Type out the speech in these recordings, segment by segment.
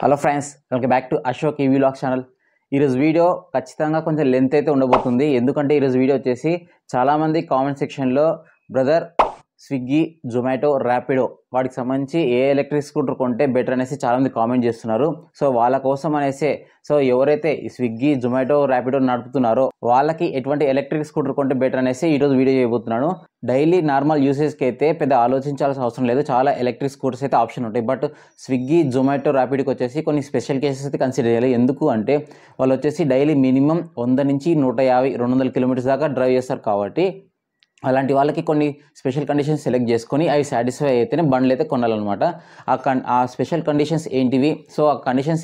Hello friends, welcome back to Ashok EV vlog channel. ఈరోజు video ఖచ్చితంగా కొంచెం లెంత్ అయితే ఉండబోతుంది. ఎందుకంటే ఈరోజు వీడియో వచ్చేసి చాలామంది కామెంట్ సెక్షన్లో బ్రదర్ స్విగ్గీ, జొమాటో, ర్యాపిడో వాటికి సంబంధించి ఏ ఎలక్ట్రిక్ స్కూటర్ కొంటే బెటర్ అనేసి చాలామంది కామెంట్ చేస్తున్నారు. సో వాళ్ళ కోసం అనేసి ఎవరైతే ఈ స్విగ్గీ, జొమాటో, ర్యాపిడో నడుపుతున్నారో వాళ్ళకి ఎటువంటి ఎలక్ట్రిక్ స్కూటర్ కొంటే బెటర్ అనేసి ఈరోజు వీడియో చేయబోతున్నాను. డైలీ నార్మల్ యూసేజ్కి అయితే పెద్ద ఆలోచించాల్సిన అవసరం లేదు, చాలా ఎలక్ట్రిక్ స్కూటర్స్ అయితే ఆప్షన్ ఉంటాయి. బట్ స్విగ్గీ, జొమాటో, ర్యాపిడోకి వచ్చేసి కొన్ని స్పెషల్ కేసెస్ అయితే కన్సిడర్ చేయాలి. ఎందుకు అంటే వాళ్ళు వచ్చేసి డైలీ మినిమం 100 నుంచి 150, 200 కిలోమీటర్స్ దాకా డ్రైవ్ చేస్తారు. కాబట్టి అలాంటి వాళ్ళకి కొన్ని స్పెషల్ కండిషన్స్ సెలెక్ట్ చేసుకొని అవి సాటిస్ఫై అయితేనే బండ్లు అయితే కొనాలన్నమాట. ఆ స్పెషల్ కండిషన్స్ ఏంటివి, సో ఆ కండిషన్స్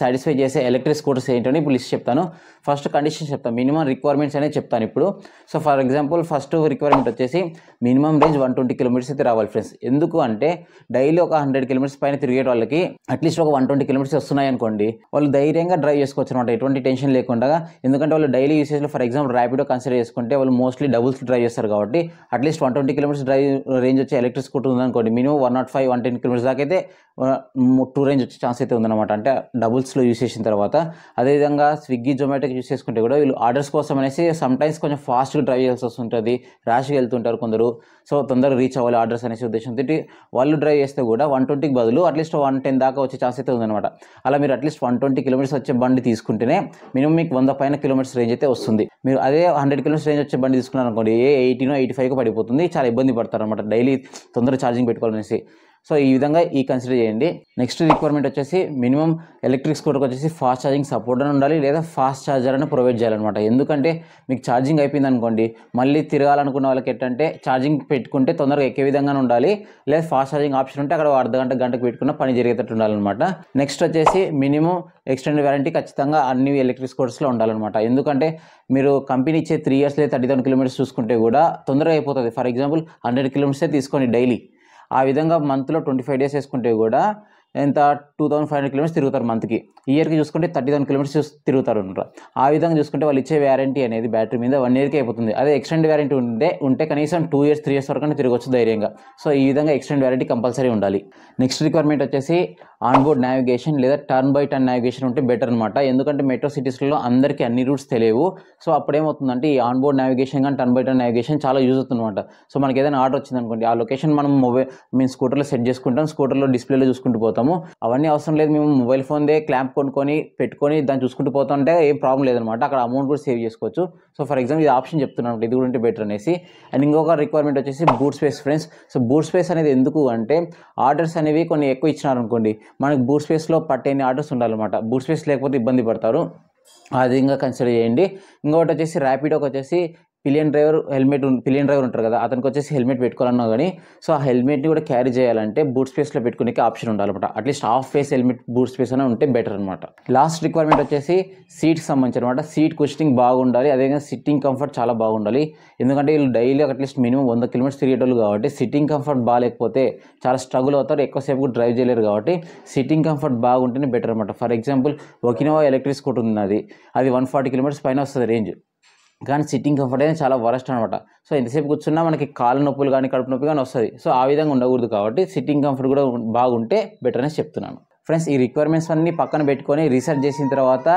సాటిస్ఫై చేసే ఎలక్ట్రిక్ స్కూటర్స్ ఏంటని ఇప్పుడు లిస్ట్ చెప్తాను. ఫస్ట్ కండిషన్స్ చెప్తాను, మినిమం రిక్వైర్మెంట్స్ అనేది చెప్తాను ఇప్పుడు. So for example first requirement వచ్చేసి మినిమం రేంజ్ 120 కిలోమీటర్స్ అయితే రావాలి ఫ్రెండ్స్. ఎందుకు అంటే డైలీ ఒక 100 కిలోమీటర్స్ పైన తిరిగే వాళ్ళకి అట్లీస్ట్ ఒక 120 కిలోమీటర్స్ వస్తున్నాయి అనుకోండి, వాళ్ళు ధైర్యంగా డ్రైవ్ చేసుకోవచ్చు అనమాట, ఎటువంటి టెన్షన్ లేకుండా. ఎందుకంటే వాళ్ళు డైలీ యూసేజ్లో ఫర్ ఎగ్జాంపుల్ ర్యాపిడో కన్సిడర్ చేసుకుంటే వాళ్ళు మోస్ట్లీ డబుల్స్ డ్రైవ్ చేస్తారు. కాబట్టి అట్లీస్ట్ 120 కిలోమీటర్స్ డ్రైవ్ రేంజ్ వచ్చే ఎలక్ట్రిక్ స్కూటర్ ఉందనుకోండి, మినిమం 105, 110 కిలోమీటర్స్ దాకా అయితే టూ రేంజ్ వచ్చే ఛాన్స్ అయితే ఉందన్నమాట, అంటే డబుల్స్లో యూస్ చేసిన తర్వాత. అదేవిధంగా స్విగ్గీ, జొమాటోకి యూస్ చేసుకుంటే కూడా వీళ్ళు ఆర్డర్స్ కోసం అనేసి సమ్టైమ్స్ కొంచెం ఫాస్ట్గా డ్రైవ్ చేయాల్సి వస్తుంటుంది, ర్యాష్గా వెళ్తుంటారు కొందరు. సో తొందరగా రీచ్ అవ్వాలి ఆర్డర్స్ అనేసి ఉద్దేశంతో వాళ్ళు డ్రైవ్ చేస్తే కూడా 120కి బదులు అట్లీస్ట్ 110 దాకా వచ్చే ఛాన్స్ అయితే ఉందన్నమాట. అలా మీరు అట్లీస్ట్ 120 కిలోమీటర్స్ వచ్చే బండి తీసుకుంటేనే మినిమం మీకు 100 పైన కిలోమీటర్స్ రేంజ్ అయితే వస్తుంది. మీరు అదే 100 కిలోమీటర్స్ రేంజ్ వచ్చే బండి తీసుకున్నారు అనుకోండి, 80నో 85కో పడిపోతుంది, చాలా ఇబ్బంది పడతారు అనమాట డైలీ తొందరగా ఛార్జింగ్ పెట్టుకోవాలనేసి. సో ఈ విధంగా కన్సిడర్ చేయండి. నెక్స్ట్ రిక్వైర్మెంట్ వచ్చేసి మినిమం ఎలక్ట్రిక్ స్కూటర్కి వచ్చేసి ఫాస్ట్ ఛార్జింగ్ సపోర్ట్ అని ఉండాలి, లేదా ఫాస్ట్ ఛార్జర్ అని ప్రొవైడ్ చేయాలన్నమాట. ఎందుకంటే మీకు ఛార్జింగ్ అయిపోయింది అనుకోండి, మళ్ళీ తిరగాలనుకున్న వాళ్ళకి ఏంటంటే ఛార్జింగ్ పెట్టుకుంటే తొందరగా ఎక్కే విధంగానే ఉండాలి, లేదా ఫాస్ట్ ఛార్జింగ్ ఆప్షన్ ఉంటే అక్కడ అర్ధగంట గంటకు పెట్టుకున్న పని జరిగేటట్టు ఉండాలన్నమాట. నెక్స్ట్ వచ్చేసి మినిమం ఎక్స్టెండెడ్ వారంటీ ఖచ్చితంగా అన్ని ఎలక్ట్రిక్ స్కూటర్స్లో ఉండాలన్నమాట. ఎందుకంటే మీరు కంపెనీ ఇచ్చే 3 years లేదా 30,000 కిలోమీటర్స్ చూసుకుంటే కూడా తొందరగా అయిపోతుంది. ఫర్ ఎగ్జాంపుల్ 100 కిలోమీటర్సే తీసుకోండి డైలీ, ఆ విధంగా మంత్లో 25 days వేసుకుంటే కూడా ఎంత 2500 కిలోమీటర్స్ తిరుగుతారు మంత్కి. ఇయర్కి చూసుకుంటే 30,000 కిలోమీటర్స్ తిరుగుతారు అనమాట. ఆ విధంగా చూసుకుంటే వాళ్ళు ఇచ్చే వ్యారంటీ అనేది బ్యాటరీ మీద 1 yearకి అయిపోతుంది. అదే ఎక్స్టెండ్ వ్యారంటీ ఉంటే కనీసం 2 years 3 years వరకు తిరగవచ్చు ధైర్యంగా. సో ఈ విధంగా ఎక్స్టెండ్ వ్యారంటీ కంపల్సరీ ఉండాలి. నెక్స్ట్ రిక్వైర్మెంట్ వచ్చేసి ఆన్బోర్డ్ నావిగేషన్ లేదా టర్న్ బై టర్న్ నావిగేషన్ ఉంటే బెటర్ అనమాట. ఎందుకంటే మెట్రో సిటీస్లో అందరికీ అన్ని రూట్స్ తెలియవు. సో అప్పుడు ఏమవుతుందంటే ఈ ఆన్బోర్డ్ నావిగేషన్ కానీ టర్న్ బై టర్న్ నావిగేషన్ చాలా యూజ్ అవుతుంది అనమాట. సో మనకి ఏదైనా ఆర్డర్ వచ్చింది అనుకోండి, ఆ లొకేషన్ మనం స్కూటర్లో సెట్ చేసుకుంటాం, స్కూటర్లో డిస్ప్లేలో చూసుకుంటూ పోతాము. అవన్నీ అవసరం లేదు, మేము మొబైల్ ఫోన్దే క్లాంప్ కొనుక్కొని పెట్టుకొని దాన్ని చూసుకుంటూ పోతుంటే ఏం ప్రాబ్లం లేదనమాట, అక్కడ అమౌంట్ కూడా సేవ్ చేసుకోవచ్చు. సో ఫర్ ఎగ్జాంపుల్ ఇది ఆప్షన్ చెప్తున్నాను, ఇది కూడా ఉంటే బెటర్ అనేసి. అండ్ ఇంకొక రిక్వైర్మెంట్ వచ్చేసి boot space friends. So boot space అనేది ఎందుకు అంటే ఆర్డర్స్ అనేవి కొన్ని ఎక్కువ ఇచ్చినారు అనుకోండి, మనకి బూట్ స్పేస్లో పట్టేని ఆర్డర్స్ ఉండాలన్నమాట. బూట్ స్పేస్ లేకపోతే ఇబ్బంది పడతారు, అది ఇంకా కన్సిడర్ చేయండి. ఇంకొకటి వచ్చేసి ర్యాపిడోకి వచ్చేసి పిలియన్ డ్రైవర్ ఉంటారు కదా, అతనికి వచ్చేసి హెల్మెట్ పెట్టుకోవాలన్నా కానీ, సో ఆ హెల్మెట్ని కూడా క్యారీ చేయాలంటే బూట్ స్పేస్లో పెట్టుకునే ఆప్షన్ ఉండాలన్నమాట. At least half face helmet boot space అని ఉంటే బెటర్ అనమాట. లాస్ట్ రిక్వైర్మెంట్ వచ్చేసి సీట్కి సంబంధించి అనమాట. సీట్ కుషనింగ్ బాగుండాలి, అదేవిధంగా సిట్టింగ్ కంఫర్ట్ చాలా బాగుండాలి. ఎందుకంటే వీళ్ళు డైలీ అట్లీస్ట్ మినిమం 100 కిలోమీటర్స్ తిరిగేటోళ్ళు కాబట్టి సిట్టింగ్ కంఫర్ట్ బాగాలేకపోతే చాలా స్ట్రగుల్ అవుతారు, ఎక్కువసేపు కూడా డ్రైవ్ చేయలేరు. కాబట్టి సిట్టింగ్ కంఫర్ట్ బాగుంటేనే బెటర్ అనమాట. For example Okinawa electric scooter ఉన్నది, అది 140 కిలోమీటర్స్ పైన వస్తుంది రేంజ్, కానీ సిట్టింగ్ కంఫర్ట్ అనేది చాలా వరస్ట్ అనమాట. సో ఎంతసేపు కూర్చున్నా మనకి కాళ్ళ నొప్పులు కానీ కడుపు నొప్పి కానీ వస్తుంది. సో ఆ విధంగా ఉండకూడదు, కాబట్టి సిట్టింగ్ కంఫర్ట్ కూడా బాగుంటే బెటర్ అనేసి చెప్తున్నాను ఫ్రెండ్స్. ఈ రిక్వైర్మెంట్స్ అన్ని పక్కన పెట్టుకొని రీసెర్చ్ చేసిన తర్వాత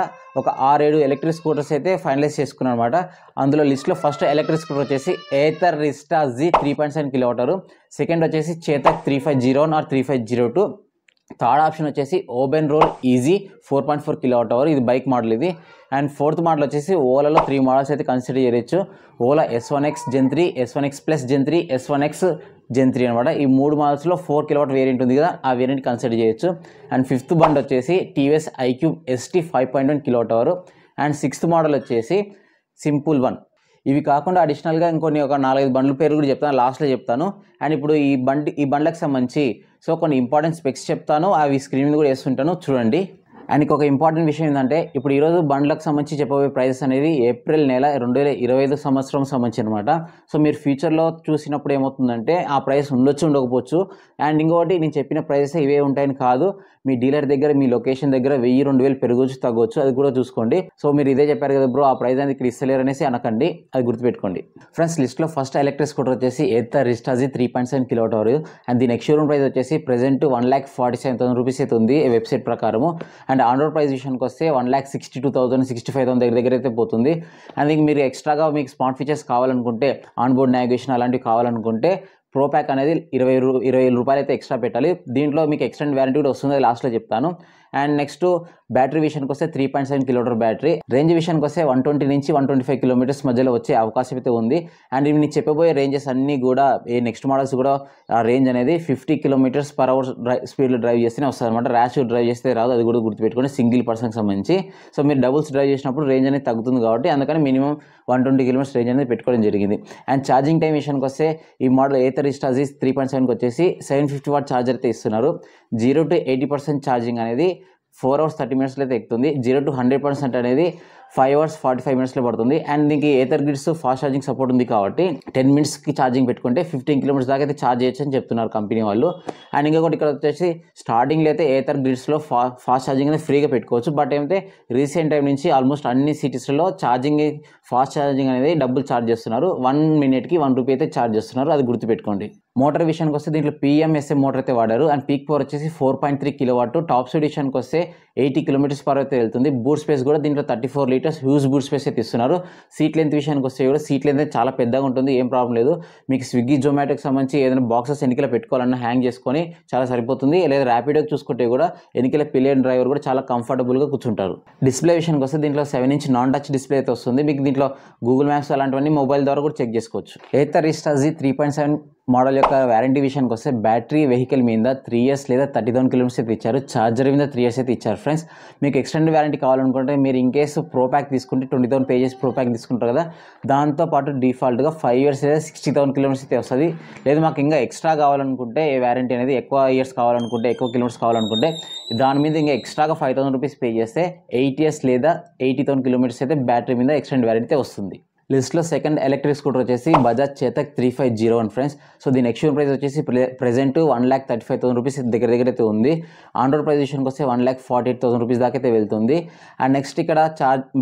ఒక 6-7 ఎలక్ట్రిక్ స్కూటర్స్ అయితే ఫైనలైజ్ చేసుకున్నాను అనమాట. అందులో లిస్ట్లో ఫస్ట్ ఎలక్ట్రిక్ స్కూటర్ వచ్చేసి ఏథర్ రిస్టా జీ 3.7 kWh, సెకండ్ వచ్చేసి చేతక్ 3501 or 3502, థర్డ్ ఆప్షన్ వచ్చేసి ఓబెన్ రోల్ ఈజీ 4.4 kWh, ఇది బైక్ మోడల్ ఇది. అండ్ ఫోర్త్ మోడల్ వచ్చేసి ఓలాలో 3 మోడల్స్ అయితే కన్సిడర్ చేయొచ్చు. Ola S1X Gen 3, S1X Plus Gen 3, S1X Gen 3 అనమాట. ఈ 3 మోడల్స్లో 4 kW వేరియంట్ ఉంది కదా, ఆ వేరియంట్ కన్సిడర్ చేయొచ్చు. అండ్ ఫిఫ్త్ బండ్ వచ్చేసి TVS iQube ST 5.1 kWh. And sixth model వచ్చేసి సింపుల్ 1. ఇవి కాకుండా అడిషనల్గా ఇంకొన్ని ఒక 4-5 బండ్ల పేరు కూడా చెప్తాను, లాస్ట్లో చెప్తాను. అండ్ ఇప్పుడు ఈ బండ్లకు సంబంధించి సో కొన్ని ఇంపార్టెంట్ స్పెక్స్ చెప్తాను, అవి స్క్రీన్ మీద కూడా వేస్తుంటాను చూడండి. అండ్ ఇంకొక ఇంపార్టెంట్ విషయం ఏంటంటే ఇప్పుడు ఈరోజు బండ్లకు సంబంధించి చెప్పబోయే ప్రైజెస్ అనేది ఏప్రిల్ నెల 2025 సంవత్సరం సంబంధించి అనమాట. సో మీరు ఫ్యూచర్లో చూసినప్పుడు ఏమవుతుందంటే ఆ ప్రైస్ ఉండొచ్చు ఉండకపోవచ్చు. అండ్ ఇంకొకటి నేను చెప్పిన ప్రైజెస్ ఇవే ఉంటాయని కాదు, మీ డీలర్ దగ్గర మీ లొకేషన్ దగ్గర 1000-2000 పెరగవచ్చు తగ్గవచ్చు, అది కూడా చూసుకోండి. సో మీరు ఇదే చెప్పారు కదా బ్రో ఆ ప్రైస్ అనేది ఇక్కడ ఇస్తలేరు అనేసి అనకండి, అది గుర్తుపెట్టుకోండి. ఫ్రెండ్స్ లిస్ట్లో ఫస్ట్ ఎలక్ట్రిక్ స్కూటర్ వచ్చేసి ఏథర్ రిస్టాజీ 3.7 kWh అండ్ దీని ఎక్స్షోరూమ్ ప్రైస్ వచ్చేసి ప్రెజెంట్ 1,47,000 రూపీస్ అయితే ఉంది వెబ్సైట్ ప్రకారము. అండ్ ఆన్ రోడ్ ప్రైస్ విషయానికి వస్తే 1,62,000 65,000 దగ్గర అయితే పోతుంది. అండ్ మీరు ఎక్స్ట్రాగా మీకు స్మార్ట్ ఫీచర్స్ కావాలనుకుంటే ఆన్ బోర్డ్ నావిగేషన్ అలాంటివి కావాలనుకుంటే ప్రో ప్యాక్ అనేది 20,000 రూపాయలు అయితే ఎక్స్ట్రా పెట్టాలి. దీంట్లో మీకు ఎక్స్టెండ్ వారంటీ కూడా వస్తుంది, లాస్ట్లో చెప్తాను. అండ్ నెక్స్ట్ బ్యాటరీ విషయానికి వస్తే 3.7 kWh బ్యాటరీ. రేంజ్ విషయానికి వస్తే 120 నుంచి 125 కిలోమీటర్స్ మధ్యలో వచ్చే అవకాశం అయితే ఉంది. అండ్ నేను చెప్పబోయే రేంజెస్ అన్నీ కూడా ఈ నెక్స్ట్ మోడల్స్ కూడా ఆ రేంజ్ అనేది 50 km/h స్పీడ్లో డ్రైవ్ చేస్తేనే వస్తుంది అనమాట. ర్యాష్ డ్రైవ్ చేస్తే రాదు, అది కూడా గుర్తుపెట్టుకోండి సింగిల్ పర్సన్కి సంబంధించి. సో మీరు డబుల్స్ డ్రైవ్ చేసినప్పుడు రేంజ్ అనేది తగ్గుతుంది కాబట్టి అందుకని మినిమం 120 km రేంజ్ అనేది పెట్టుకోవడం జరిగింది. అండ్ ఛార్జింగ్ టైం విషయానికి వస్తే ఈ మోడల్ ఏథర్ రిస్టాజీ 3.7కి వచ్చేసి 750 వాట్ ఛార్జర్ అయితే ఇస్తున్నారు. 0 to 80% ఛార్జింగ్ అనేది 4 hours 30 minutes అయితే ఎక్కుతుంది. 0 to 100% అనేది 5 hours 45 minutes పడుతుంది. అండ్ దీనికి Ather grids fast charging support ఉంది కాబట్టి 10 minutesకి ఛార్జింగ్ పెట్టుకుంటే 15 km దాకా అయితే ఛార్జ్ చేయొచ్చు అని చెప్తున్నారు కంపెనీ వాళ్ళు. అండ్ ఇంకొకటి ఇక్కడ వచ్చేసి స్టార్టింగ్లో అయితే ఏథర్ గ్రిడ్స్లో ఫాస్ట్ ఛార్జింగ్ అనేది ఫ్రీగా పెట్టుకోవచ్చు. బట్ ఏమైతే రీసెంట్ టైం నుంచి ఆల్మోస్ట్ అన్ని సిటీస్లో ఫాస్ట్ ఛార్జింగ్ అనేది డబ్బులు ఛార్జ్ చేస్తున్నారు. 1 minuteకి 1 రూపీ అయితే ఛార్జ్ చేస్తున్నారు, అది గుర్తుపెట్టుకోండి. మోటార్ విషయానికి వస్తే దీంట్లో PMSM మోటార్ అయితే వాడారు. అండ్ పీక్ పవర్ వచ్చేసి 4.3 kW. టాప్ స్పీడ్ విషయానికి వస్తే 80 km/h అయితే వెళ్తుంది. బూట్ స్పేస్ కూడా దీంట్లో 34 liters హ్యూజ్ బూట్ స్పేస్ అయితే ఇస్తున్నారు. సీట్ లెంత్ విషయానికి వస్తే కూడా సీట్ లెంత్ చాలా పెద్దగా ఉంటుంది, ఏం ప్రాబ్లం లేదు. మీకు స్విగ్గీ జొమాటోకి సంబంధించి ఏదైనా బాక్సెస్ ఎన్నికల పెట్టుకోవాలన్నా హ్యాంగ్ చేసుకొని చాలా సరిపోతుంది. లేదా ర్యాపిడోకి చూసుకుంటే కూడా ఎన్నికల పిలియన్ డ్రైవర్ కూడా చాలా కంఫర్టబుల్గా కూర్చుంటారు. డిస్ప్లే విషయానికి వస్తే దీంట్లో 7-inch నాన్ టచ్ డిస్ప్లే అయితే వస్తుంది. మీకు దీంట్లో గూగుల్ మ్యాప్స్ అలాంటివన్నీ మొబైల్ ద్వారా కూడా చెక్ చేసుకోవచ్చు. ఏథర్ రిస్టాజీ 3.7 మోడల్ యొక్క వారంటీ విషయానికి వస్తే బ్యాటరీ వెహికల్ మీద 3 years లేదా 30,000 kilometers అయితే ఇచ్చారు. ఛార్జర్ మీద 3 years అయితే ఇచ్చారు ఫ్రెండ్స్. మీకు ఎక్స్టెండ్ వారంటీ కావాలనుకుంటే మీరు ఇన్ కేసు ప్రో ప్యాక్ తీసుకుంటే 20,000 పే చేసి ప్రో ప్యాక్ తీసుకుంటారు కదా, దాంతోపాటు డిఫాల్ట్గా 5 years లేదా 60,000 kilometers అయితే వస్తుంది. లేదు మాకు ఇంకా ఎక్స్ట్రా కావాలనుకుంటే ఏ వారంటీ అనేది ఎక్కువ ఇయర్స్ కావాలనుకుంటే ఎక్కువ కిలోమీటర్స్ కావాలనుకుంటే దాని మీద ఇంకా ఎక్స్ట్రాగా 5,000 రూపీస్ పే చేస్తే 8 years లేదా 80,000 kilometers అయితే బ్యాటరీ మీద ఎక్స్టెండ్ వారంటీ అయితే వస్తుంది. లిస్ట్లో సెకండ్ ఎలక్ట్రిక్ స్కూటర్ వచ్చేసి బజాజ్ చేతక్ 3501 ఫ్రెండ్స్. సో దీని ఎక్స్షోరూమ్ ప్రైస్ వచ్చేసి ప్రెజెంట్ 1,35,000 రూపీస్ దగ్గర అయితే ఉంది. ఆన్ రోడ్ ప్రైస్ విషయానికి వస్తే 1,48,000 రూపీస్ దాకా అయితే వెళ్తుంది. అండ్ నెక్స్ట్ ఇక్కడ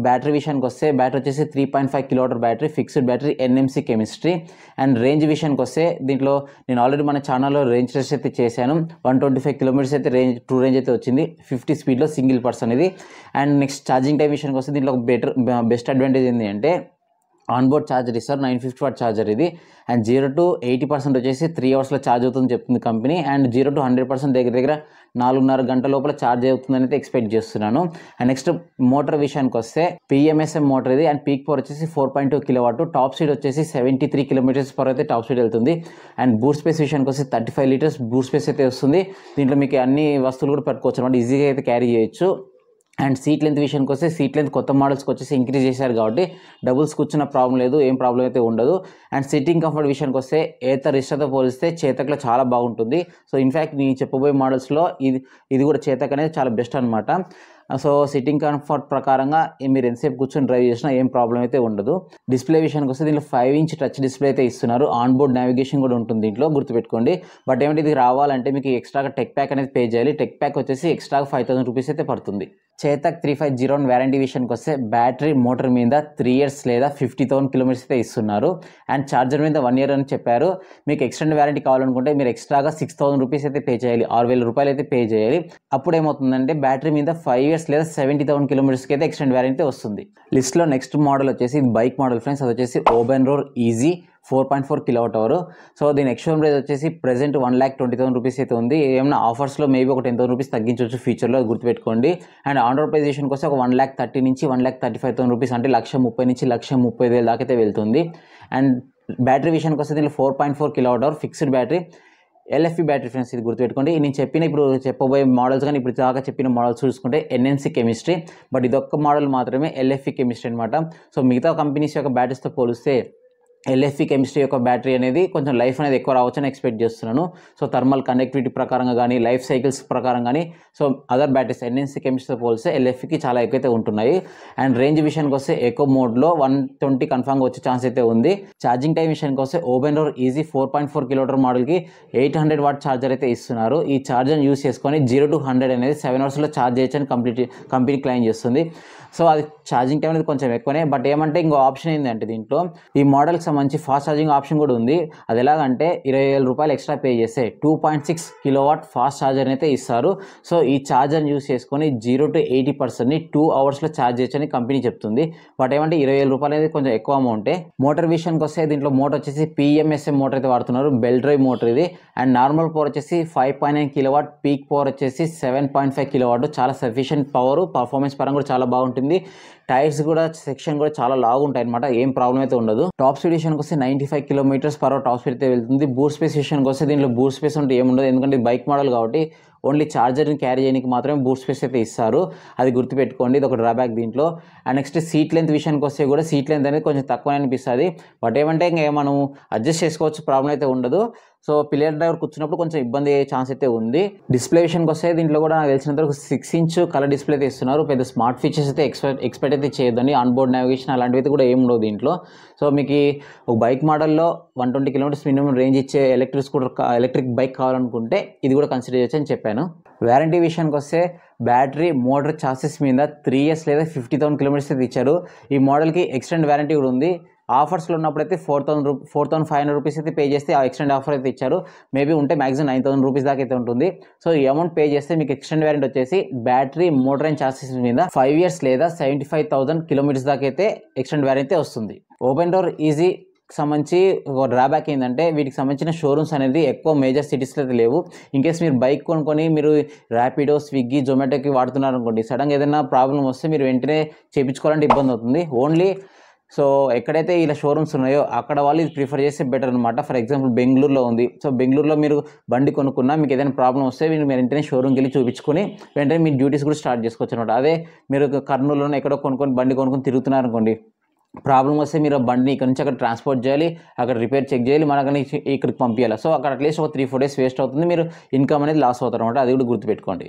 బ్యాటరీ విషయానికి వస్తే బ్యాటరీ వచ్చేసి 3.5 kWh battery, fixed battery, NMC chemistry. And range విషయానికి వస్తే దీంట్లో నేను ఆల్రెడీ మన ఛానల్లో రేంజ్ టెస్ట్ అయితే చేశాను. 125 km అయితే ట్రూ రేంజ్ అయితే వచ్చింది 50 స్పీడ్లో సింగిల్ పర్సన్ ఇది. అండ్ నెక్స్ట్ ఛార్జింగ్ టైం విషయానికి వస్తే దీంట్లో బెస్ట్ అడ్వాంటేజ్ ఏంటి అంటే ఆన్ బోర్డ్ ఛార్జర్ ఇస్తారు, 950 వాట్ ఛార్జర్ ఇది. అండ్ 0 to 80% వచ్చేసి 3 hours ఛార్జ్ అవుతుందని చెప్తుంది కంపెనీ. అండ్ 0 to 100% దగ్గర 4.5 గంటల లోపల ఛార్జ్ అవుతుందని అయితే ఎక్స్పెక్ట్ చేస్తున్నాను. అండ్ నెక్స్ట్ మోటార్ విషయానికి వస్తే PMSM మోటార్ ఇది. అండ్ పీక్ పవర్ వచ్చేసి 4.2 kW. టాప్ స్పీడ్ వచ్చేసి 73 km/h అయితే టాప్ స్పీడ్ వెళ్తుంది. అండ్ బూట్ స్పేస్ విషయానికి వస్తే 35 liters బూట్ స్పేస్ అయితే వస్తుంది. దీంట్లో మీకు అన్ని వస్తువులు కూడా పెట్టుకోవచ్చు అనమాట, ఈజీగా అయితే క్యారీ చేయొచ్చు. అండ్ సీట్ లెంత్ విషయానికి వస్తే సీట్ లెంత్ కొత్త మోడల్స్కి వచ్చేసి ఇంక్రీజ్ చేశారు కాబట్టి డబుల్స్ కూర్చున్న ప్రాబ్లం లేదు, ఏం ప్రాబ్లం అయితే ఉండదు. అండ్ సిట్టింగ్ కంఫర్ట్ విషయానికి వస్తే ఏథర్ రిస్టాతో పోలిస్తే చేతక్లో చాలా బాగుంటుంది. సో ఇన్ఫ్యాక్ట్ నేను చెప్పబోయే మోడల్స్లో ఇది కూడా చేతక్ అనేది చాలా బెస్ట్ అనమాట. సో సిట్టింగ్ కంఫర్ట్ ప్రకారంగా మీరు ఎంతసేపు కూర్చొని డ్రైవ్ చేసినా ఏం ప్రాబ్లం అయితే ఉండదు. డిస్ప్లే విషయానికి వస్తే దీంట్లో 5-inch టచ్ డిస్ప్లే అయితే ఇస్తున్నారు. ఆన్ బోర్డ్ నావిగేషన్ కూడా ఉంటుంది దీంట్లో, గుర్తుపెట్టుకోండి. బట్ ఏమంటే ఇది రావాలంటే మీకు ఎక్స్ట్రాగా టెక్ ప్యాక్ అనేది పే చేయాలి. టెక్ ప్యాక్ వచ్చేసి ఎక్స్ట్రాగా 5,000 రూపీస్ అయితే పడుతుంది. చేతక్ 3501 వారంటీ విషయానికి వస్తే బ్యాటరీ మోటార్ మీద 3 years లేదా 50,000 kilometers అయితే ఇస్తున్నారు. అండ్ ఛార్జర్ మీద 1 year అని చెప్పారు. మీకు ఎక్స్టెండ్ వారంటీ కావాలనుకుంటే మీరు ఎక్స్ట్రాగా 6,000 రూపీస్ అయితే పే చేయాలి, 6,000 రూపాయలు అయితే పే చేయాలి. అప్పుడు ఏమవుతుందంటే బ్యాటరీ మీద 5 years లేదా 70,000 kilometers అయితే ఎక్స్టెండ్ వారంటీ వస్తుంది. లిస్ట్లో నెక్స్ట్ మోడల్ వచ్చేసి బైక్ మోడల్ ఫ్రెండ్స్, అది వచ్చేసి Oben Rorr EZ 4.4 kWh. So దీని ఎక్స్షోరూమ్ ప్రైస్ వచ్చేసి ప్రెజెంట్ 1,20,000 రూపీస్ అయితే ఉంది. ఏమైనా ఆఫర్స్లో మేబీ ఒక 10,000 రూపీస్ తగ్గించవచ్చు ఫ్యూచర్లో, గుర్తుపెట్టుకోండి. అండ్ ఆన్ రోడ్ ప్రైస్ విషయానికి వస్తే ఒక 1,30,000 నుంచి 1,35,000 రూపీస్ అంటే 1,30,000 నుంచి 1,30,000 దాకా అయితే వెళ్తుంది. అండ్ బ్యాటరీ విషయానికి వస్తే దీనిలో 4.4 kWh fixed battery, LFP battery friends, ఇది గుర్తుపెట్టుకోండి. నేను ఇప్పుడు చెప్పబోయే మోడల్స్ కానీ ఇప్పుడు దాకా చెప్పిన మోడల్స్ చూసుకుంటే NMC కెమిస్ట్రీ, బట్ ఇదొక్క మోడల్ మాత్రమే LFP కెమిస్ట్రీ అనమాట. సో మిగతా కంపెనీస్ యొక్క బ్యాటరీస్తో పోలిస్తే ఎల్ఎఫ్ఈ కెమిస్ట్రీ యొక్క బ్యాటరీ అనేది కొంచెం లైఫ్ అనేది ఎక్కువ రావచ్చని ఎక్స్పెక్ట్ చేస్తున్నాను. సో థర్మల్ కండక్టివిటీ ప్రకారంగా కానీ లైఫ్ సైకిల్స్ ప్రకారం కానీ సో అదర్ బ్యాటరీస్ ఎన్ఎన్సీ కెమిస్ట్రీతో పోలిస్తే ఎల్ఎఫ్ఈకి చాలా ఎక్కువైతే ఉంటున్నాయి. అండ్ రేంజ్ విషయానికి వస్తే ఎకో మోడ్లో 120 కన్ఫామ్గా వచ్చే ఛాన్స్ అయితే ఉంది. ఛార్జింగ్ టైం విషయానికి వస్తే ఓబెన్రోర్ ఈజీ 4.4 కిలోమీటర్ మోడల్కి 800 వాట్ ఛార్జర్ అయితే ఇస్తున్నారు. ఈ ఛార్జర్ని యూస్ చేసుకొని 0 to 100 అనేది 7 అవర్స్లో ఛార్జ్ చేయొచ్చని కంపెనీ క్లెయిమ్ చేస్తుంది. సో అది ఛార్జింగ్ టైం అనేది కొంచెం ఎక్కువనే. బట్ ఏమంటే ఇంకో ఆప్షన్ ఏంటంటే దీంట్లో ఈ మోడల్కి సంబంధించి ఫాస్ట్ ఛార్జింగ్ ఆప్షన్ కూడా ఉంది. అది ఎలాగంటే 20,000 రూపాయలు ఎక్స్ట్రా పే చేస్తే 2.6 కిలోవాట్ ఫాస్ట్ ఛార్జర్ అయితే ఇస్తారు. సో ఈ ఛార్జర్ని యూస్ చేసుకొని 0 to 80%ని 2 అవర్స్లో ఛార్జ్ చేయొచ్చని కంపెనీ చెప్తుంది. బట్ ఏమంటే 20,000 రూపాయలు అనేది కొంచెం ఎక్కువ అమౌంటే. మోటార్ విషయానికి వస్తే దీంట్లో మోటార్ వచ్చేసి PMSM మోటార్ అయితే వాడుతున్నారు. బెల్ డ్రైవ్ మోటార్ ఇది. అండ్ నార్మల్ పవర్ వచ్చేసి 5.9 కిలోవాట్, పీక్ పవర్ వచ్చేసి 7.5 కిలోవాట్. చాలా సఫిషియెంట్ పవర్, పర్ఫార్మెన్స్ పరంగా కూడా చాలా బాగుంటుంది. టైర్స్ కూడా సెక్షన్ కూడా చాలా లావు ఉంటాయి అనమాట, ఏం ప్రాబ్లం అయితే ఉండదు. టాప్ స్పీడ్ విషయానికి వస్తే 95 km/h టాప్ స్పీడ్ అయితే వెళ్తుంది. బూట్ స్పేస్ విషయానికి వస్తే దీంట్లో బూట్ స్పేస్ అంటే ఏముండదు, ఎందుకంటే బైక్ మోడల్ కాబట్టి ఓన్లీ ఛార్జర్ని క్యారీ చేయడానికి మాత్రమే బూట్ స్పేస్ అయితే ఇస్తారు. అది గుర్తుపెట్టుకోండి, ఇది ఒక డ్రాబ్యాక్ దీంట్లో. అండ్ నెక్స్ట్ సీట్ లెంత్ విషయానికి వస్తే కూడా సీట్ లెంత్ అనేది కొంచెం తక్కువ అనిపిస్తుంది. బట్ ఏమంటే ఇంకా మనం అడ్జస్ట్ చేసుకోవచ్చు, ప్రాబ్లం అయితే ఉండదు. సో పిల్లర్ డ్రైవర్ కూర్చున్నప్పుడు కొంచెం ఇబ్బంది అయ్యే ఛాన్స్ అయితే ఉంది. డిస్ప్లే విషయానికి వస్తే దీంట్లో కూడా నాకు తెలిసినంత వరకు 6 inch కలర్ డిస్ప్లే అయితే ఇస్తున్నారు. పెద్ద స్మార్ట్ ఫీచర్స్ అయితే ఎక్స్పెక్ట్ అయితే చేయొద్దండి. ఆన్బోర్డ్ నావిగేషన్ అలాంటివి అయితే కూడా ఏమి ఉండవు దీంట్లో. సో మీకు ఒక బైక్ మోడల్లో 120 km మినిమం రేంజ్ ఇచ్చే ఎలక్ట్రిక్ బైక్ కావాలనుకుంటే ఇది కూడా కన్సిడర్ చేయొచ్చు అని చెప్పాను. వారంటీ విషయానికి వస్తే బ్యాటరీ, మోటార్, చాసెస్ మీద 3 years లేదా 50,000 kilometers అయితే ఇచ్చారు. ఈ మోడల్కి ఎక్స్టెండ్ వారంటీ కూడా ఉంది. ఆఫర్స్లో ఉన్నప్పుడైతే 4,500 రూపీస్ అయితే పే చేస్తే ఆ ఎక్స్టెండ్ ఆఫర్ అయితే ఇచ్చారు. మేబీ ఉంటే మ్యాక్సిమం 9,000 రూపీస్ దాకా అయితే ఉంటుంది. సో ఈ అమౌంట్ పే చేస్తే మీకు ఎక్స్టెండ్ వారంటీ వచ్చేసి బ్యాటరీ, మోటార్ అండ్ చాసెస్ మీద 5 years లేదా 75,000 kilometers దాకా అయితే ఎక్స్టెండ్ వారంటీ అయితే వస్తుంది. ఓపెన్ డోర్ ఈజీ సంబంధించి ఒక డ్రాబ్యాక్ ఏంటంటే వీటికి సంబంధించిన షోరూమ్స్ అనేది ఎక్కువ మేజర్ సిటీస్లో అయితే లేవు. ఇన్కేస్ మీరు బైక్ కొనుక్కొని మీరు ర్యాపిడో, స్విగ్గీ, జొమాటోకి వాడుతున్నారు అనుకోండి, సడన్గా ఏదైనా ప్రాబ్లం వస్తే మీరు వెంటనే చేయించుకోవాలంటే ఇబ్బంది అవుతుంది. ఓన్లీ సో ఎక్కడైతే ఇలా షోరూమ్స్ ఉన్నాయో అక్కడ వాళ్ళు ఇది ప్రిఫర్ చేస్తే బెటర్ అనమాట. ఫర్ ఎగ్జాంపుల్ బెంగళూరులో ఉంది. సో బెంగళూరులో మీరు బండి కొనుక్కున్నా మీకు ఏదైనా ప్రాబ్లం వస్తే మీరు వెంటనే షోరూమ్కి వెళ్ళి చూపించుకొని వెంటనే మీ డ్యూటీస్ కూడా స్టార్ట్ చేసుకోవచ్చు అనమాట. అదే మీరు కర్నూలులో ఎక్కడో బండి కొనుక్కొని తిరుగుతున్నారు అనుకోండి, ప్రాబ్లం వస్తే మీరు బండిని ఇక్కడ నుంచి అక్కడ ట్రాన్స్పోర్ట్ చేయాలి, అక్కడ రిపేర్ చెక్ చేయాలి, మనకని ఇక్కడికి పంపించాలి. సో అక్కడ అట్లీస్ట్ ఒక 3-4 days వేస్ట్ అవుతుంది, మీరు ఇన్కమ్ అనేది లాస్ అవుతారు అనమాట. అది కూడా గుర్తుపెట్టుకోండి.